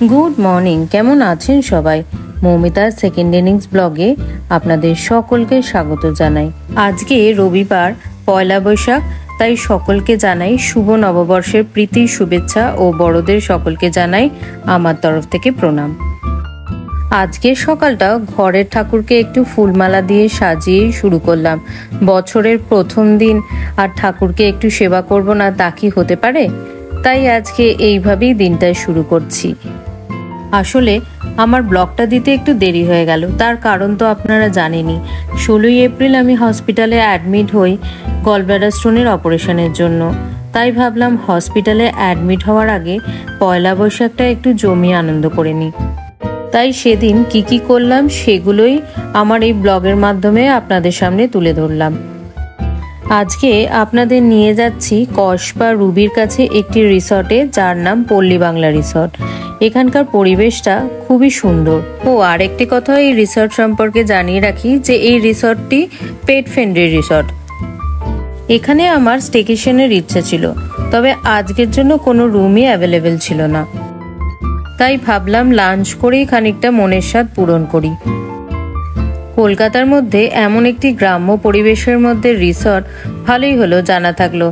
Good morning, কেমন আছেন সবাই? মৌমিতার সেকেন্ড ইনিংস ব্লগে আপনাদের সকলকে স্বাগত জানাই। আজকে রবিবার, পয়লা বৈশাখ, তাই সকলকে জানাই শুভ নববর্ষের প্রীতি শুভেচ্ছা ও বড়দের সকলকে জানাই আমার তরফ থেকে প্রণাম। আজকের সকালটা ঘরের ঠাকুরকে একটু ফুলমালা দিয়ে সাজিয়ে শুরু করলাম। বছরের প্রথম দিন আর ঠাকুরকে একটু সেবা করব না, তা কি হতে পারে? তাই আজকে এইভাবেই দিনটা শুরু করছি। আসলে আমার ব্লগটা দিতে একটু দেরি হয়ে গেল, তার কারণ তো আপনারা জানেনই। 16ই এপ্রিল আমি হসপিটালে অ্যাডমিট হই গলব্লাডার স্টোনের অপারেশনের জন্য। তাই ভাবলাম হসপিটালে অ্যাডমিট হওয়ার আগে পয়লা বৈশাখটা একটু জমিয়ে আনন্দ করে নিই। তাই সেদিন কি করলাম সেগুলোই আমার এই ব্লগের মাধ্যমে আপনাদের সামনে তুলে ধরলাম। আজকে আপনাদের নিয়ে যাচ্ছি কসবা রুবির কাছে একটি রিসর্টে, যার নাম পল্লী বাংলা রিসর্ট। এখানকার পরিবেশটা খুবই সুন্দর। ও আরেকটি কথা এই রিসর্ট সম্পর্কে জানিয়ে রাখি যে এই রিসর্টটি পেট ফ্রেন্ডলি রিসর্ট। এখানে আমার স্টেকেশনের ইচ্ছা ছিল, তবে আজকের জন্য কোনো রুমই অ্যাভেলেবেল ছিল না। তাই ভাবলাম লাঞ্চ করেই খানিকটা মনের স্বাদ পূরণ করি। কলকাতার মধ্যে এমন একটি গ্রাম্য পরিবেশের মধ্যে রিসর্ট ভালোই হলো জানা থাকলো।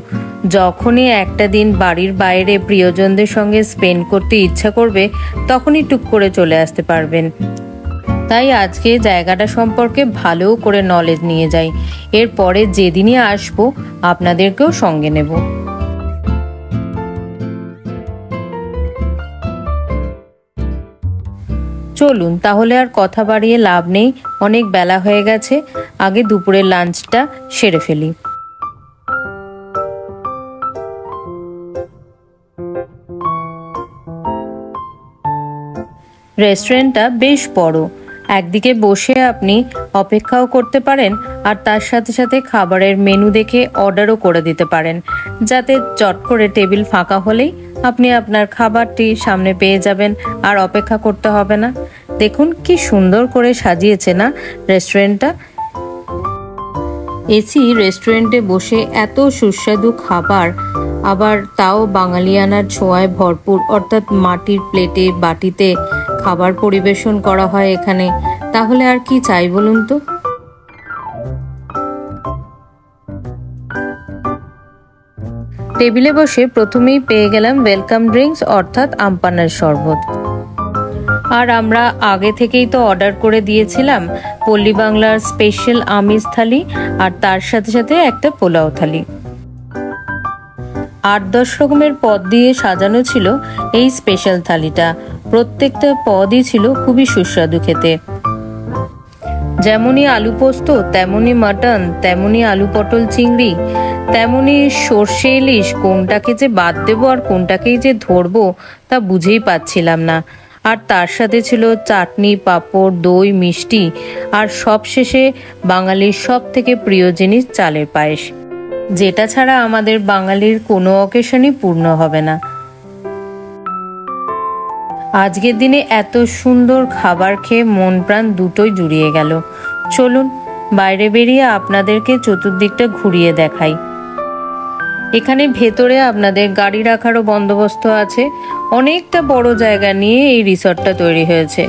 যখনই একটা দিন বাড়ির বাইরে প্রিয়জনদের সঙ্গে স্পেন্ড করতে ইচ্ছা করবে, তখনই টুক করে চলে আসতে পারবেন। তাই আজকে জায়গাটা সম্পর্কে ভালো করে নলেজ নিয়ে যাই। এরপরে যেদিনই আসবো আপনাদেরকেও সঙ্গে নেব। চলুন তাহলে আর কথা বাড়িয়ে লাভ নেই, অনেক বেলা হয়ে গেছে। আগে দুপুরের লাঞ্চটা সেরে ফেলি। রেস্টুরেন্টটা বেশ বড়, একদিকে বসে আপনি অপেক্ষাও করতে পারেন আর তার সাথে সাথে খাবারের মেনু দেখে অর্ডারও করে দিতে পারেন, যাতে চট করে টেবিল ফাঁকা হলেই আপনি আপনার খাবারটি সামনে পেয়ে যাবেন আর অপেক্ষা করতে হবে না। দেখুন কি সুন্দর করে সাজিয়েছে না রেস্টুরেন্টটা। এসি রেস্টুরেন্টে বসে এত সুস্বাদু খাবার, আবার তাও বাঙালিয়ানার ছোঁয়ায় ভরপুর, অর্থাৎ মাটির প্লেটে বাটিতে খাবার পরিবেশন করা হয় এখানে। তাহলে আর কি চাই বলুন তো? টেবিলে বসে প্রথমেই পেয়ে গেলাম ওয়েলকাম ড্রিঙ্কস, অর্থাৎ আমপান্নার শরবত। আর আমরা আগে থেকেই তো অর্ডার করে দিয়েছিলাম পল্লী বাংলার স্পেশাল আমিষ থালি, আর তার সাথে সাথে একটা পোলাও থালি। 8-10 রকমের পদ দিয়ে সাজানো ছিল এই স্পেশাল থালিটা। প্রত্যেকটা পদই ছিল খুবই সুস্বাদু খেতে। যেমনই আলু পোস্ত, তেমনই মাটন, তেমনই আলু পটল চিংড়ি, তেমনই সর্ষে ইলিশ। কোনটাকে যে বাদ দেবো আর কোনটাকেই যে ধরবো তা বুঝেই পাচ্ছিলাম না। আর তার সাথে ছিল চাটনি, পাঁপড়, দই, মিষ্টি, আর সবশেষে বাঙালির সব থেকে প্রিয় জিনিস চালের পায়েস, যেটা ছাড়া আমাদের বাঙালির কোনো অকেশনই পূর্ণ হবে না। আজকের দিনে এত সুন্দর খাবার খেয়ে মন প্রাণ দুটোই জুড়িয়ে গেল। চলুন বাইরে বেরিয়ে আপনাদেরকে চতুর্দিকটা ঘুরিয়ে দেখাই। এখানে ভেতরে আপনাদের গাড়ি রাখারও বন্দোবস্ত আছে। অনেকটা বড় জায়গা নিয়ে এই রিসর্টটা তৈরি হয়েছে।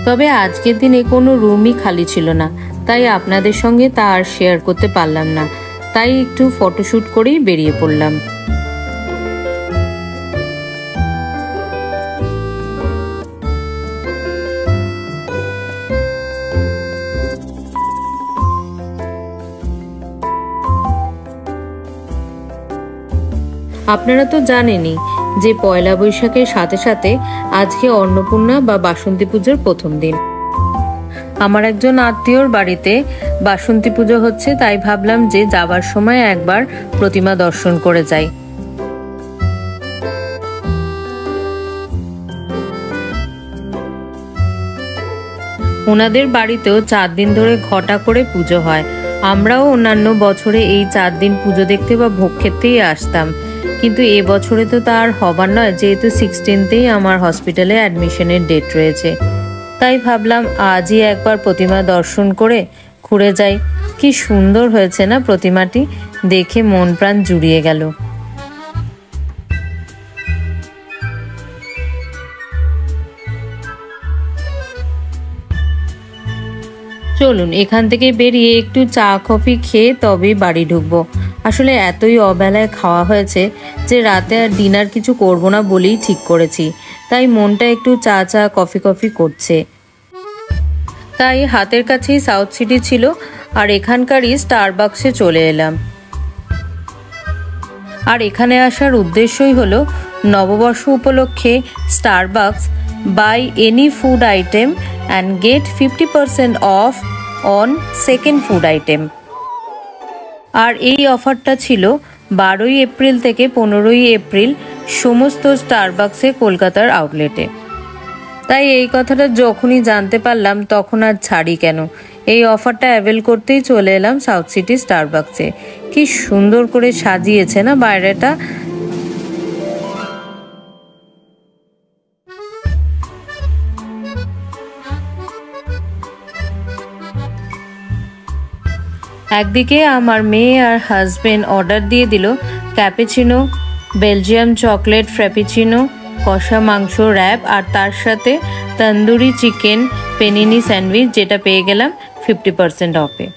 তবে আজকের দিনে কোনো রুমই খালি ছিল না, তাই আপনাদের সঙ্গে তা আর শেয়ার করতে পারলাম না। তাই একটু ফটোশ্যুট করেই বেরিয়ে পড়লাম। আপনারা তো জানেনই যে পয়লা বৈশাখের সাথে সাথে আজকে অন্নপূর্ণা বা বাসন্তী পুজোর প্রথম দিন। আমার একজন আত্মীয়র বাড়িতে বাসন্তী পুজো হচ্ছে, তাই ভাবলাম যে যাবার সময় একবার প্রতিমা দর্শন করে যাই। ওনাদের বাড়িতেও 4 দিন ধরে ঘটা করে পুজো হয়। আমরাও অন্যান্য বছরে এই 4 দিন পুজো দেখতে বা ভোগ খেতেই আসতাম, কিন্তু এবছরে তো তা আর হবার নয়, যেহেতু 16তেই আমার হসপিটালে অ্যাডমিশনের ডেট রয়েছে। তাই ভাবলাম আজই একবার প্রতিমা দর্শন করে ঘুরে যাই। কি সুন্দর হয়েছে না প্রতিমাটি, দেখে মন প্রাণ জুড়িয়ে গেল। চলুন এখান থেকে বেরিয়ে একটু চা কফি খেয়ে তবেই বাড়ি ঢুকবো। আসলে এতই অবেলায় খাওয়া হয়েছে যে রাতে আর ডিনার কিছু করব না বলেই ঠিক করেছি, তাই মনটা একটু চা চা কফি কফি করছে। তাই হাতের কাছেই সাউথ সিটি ছিল আর এখানকারই স্টারবাক্সে চলে এলাম। আর এখানে আসার উদ্দেশ্যই হলো নববর্ষ উপলক্ষে Starbucks buy any food item and get 50% off on second food item. আর এই অফারটা ছিল 12ই এপ্রিল থেকে 15ই এপ্রিল সমস্ত স্টারবাক্সে কলকাতার আউটলেটে। তাই এই কথাটা যখনই জানতে পারলাম তখন আর ছাড়ি কেন, এই অফারটা অ্যাভেল করতেই চলে এলাম সাউথ সিটি স্টারবাক্সে। কি সুন্দর করে সাজিয়েছে না বাইরেটা। একদিকে আমার মেয়ে আর হাজবেন্ড অর্ডার দিয়ে দিল ক্যাপুচিনো, বেলজিয়াম চকলেট ফ্র্যাপিচিনো, কষা মাংস র্যাপ আর তার সাথে তন্দুরি চিকেন পেনিনি স্যান্ডউইচ, যেটা পেয়ে গেলাম 50% অফে।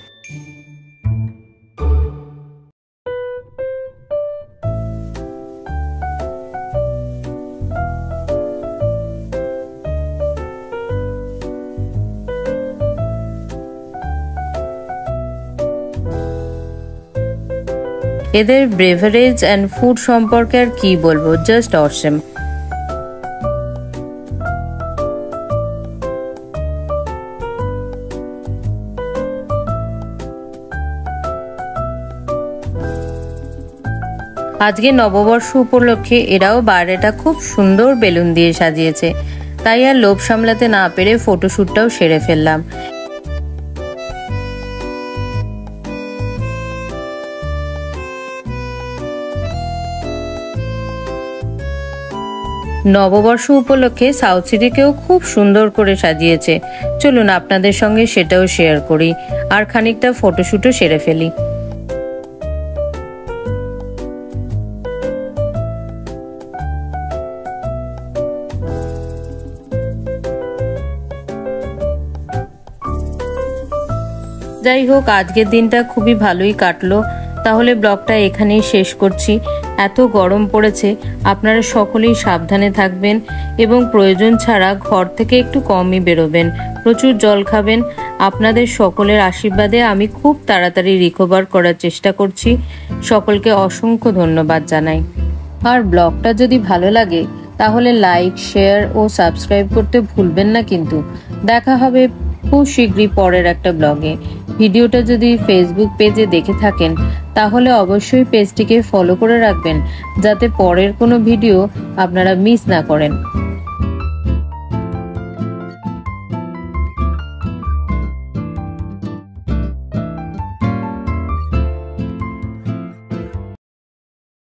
এদের বেভারেজ অ্যান্ড ফুড সম্পর্কে আর কি বলবো, জাস্ট অসম। আজকে নববর্ষ উপলক্ষে এরাও বাইরেটা খুব সুন্দর বেলুন দিয়ে সাজিয়েছে, তাই আর লোভ সামলাতে না পেরে ফটোশ্যুটটাও সেরে ফেললাম। নববর্ষ উপলক্ষে সাউথ সিটিকেও খুব সুন্দর করে সাজিয়েছে, চলুন আপনাদের সঙ্গে সেটাও শেয়ার করি আর খানিকটা ফটোশ্যুটও সেরে ফেলি। যাই হোক, আজকের দিনটা খুবই ভালোই কাটলো। তাহলে ব্লগটা এখানেই শেষ করছি। এত গরম পড়েছে, আপনারা সকলেই সাবধানে থাকবেন এবং প্রয়োজন ছাড়া ঘর থেকে একটু কমই বেরোবেন, প্রচুর জল খাবেন। আপনাদের সকলের আশীর্বাদে আমি খুব তাড়াতাড়ি রিকভার করার চেষ্টা করছি। সকলকে অসংখ্য ধন্যবাদ জানাই। আর ব্লগটা যদি ভালো লাগে তাহলে লাইক, শেয়ার ও সাবস্ক্রাইব করতে ভুলবেন না কিন্তু। দেখা হবে খুব শীঘ্রই পরের একটা ব্লগে। ভিডিওটা যদি ফেসবুক পেজে দেখে থাকেন তাহলে অবশ্যই পেজটিকে ফলো করে রাখবেন যাতে পরের কোনো ভিডিও আপনারা মিস না করেন।